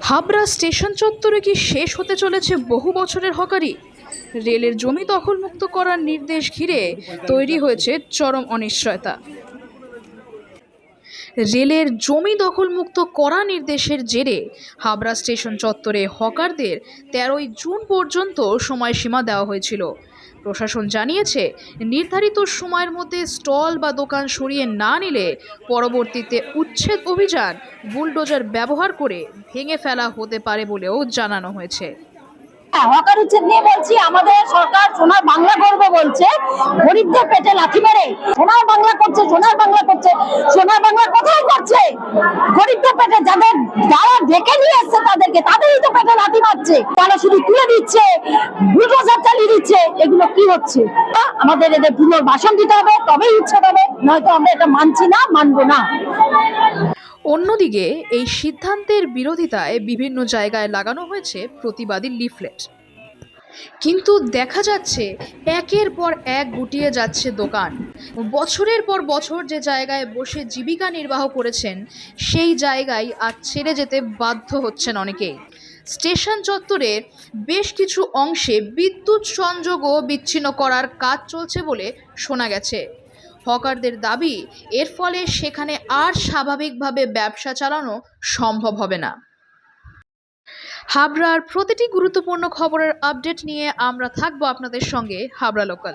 Habra station চত্বরে কি শেষ হতে চলেছে বহু বছরের হকারি? রেলের জমি দখলমুক্ত করার নির্দেশ ঘিরে তৈরি হয়েছে চরম অনিশ্চয়তা। রেলের জমি দখলমুক্ত করা নির্দেশের জেরে হাবড়া স্টেশন চত্বরে হকারদের 13ই জুন পর্যন্ত সময়সীমা দেওয়া হয়েছিল। প্রশাসন জানিয়েছে, নির্ধারিত সময়ের মধ্যে স্টল বা দোকান সরিয়ে না নিলে পরবর্তীতে উচ্ছেদ অভিযান বুলডোজার ব্যবহার করে ভেঙে ফেলা হতে পারে বলেও জানানো হয়েছে। হকার উচ্ছেদ নিয়ে বলছি, আমাদের সরকার সোনার বাংলা করবে বলছে, গরিবদের পেটে লাথি মেরে সোনার বাংলা করছে। সোনার বাংলা কোথায় করছে? গরিবদের পেটে, যারা ডেকে নিয়ে এসছে তাদেরই তো পেটে লাথি মারছে। তারা শুধু তুলে দিচ্ছে, বুলডোজার চালিয়ে দিচ্ছে। এগুলো কি হচ্ছে? আমাদের এদের পুনর্বাসন দিতে হবে, তবেই উচ্ছেদ হবে, নয়তো আমরা এটা মানছি না, মানবো না। অন্যদিকে এই সিদ্ধান্তের বিরোধিতায় বিভিন্ন জায়গায় লাগানো হয়েছে প্রতিবাদী লিফলেট, কিন্তু দেখা যাচ্ছে একের পর এক গুটিয়ে যাচ্ছে দোকান। বছরের পর বছর যে জায়গায় বসে জীবিকা নির্বাহ করেছেন, সেই জায়গায় আজ ছেড়ে যেতে বাধ্য হচ্ছেন অনেকেই। স্টেশন চত্বরের বেশ কিছু অংশে বিদ্যুৎ সংযোগও বিচ্ছিন্ন করার কাজ চলছে বলে শোনা গেছে। হকারদের দাবি, এর ফলে সেখানে আর স্বাভাবিকভাবে ব্যবসা চালানো সম্ভব হবে না। হাবড়ার প্রতিটি গুরুত্বপূর্ণ খবরের আপডেট নিয়ে আমরা থাকবো আপনাদের সঙ্গে হাবড়া লোকাল।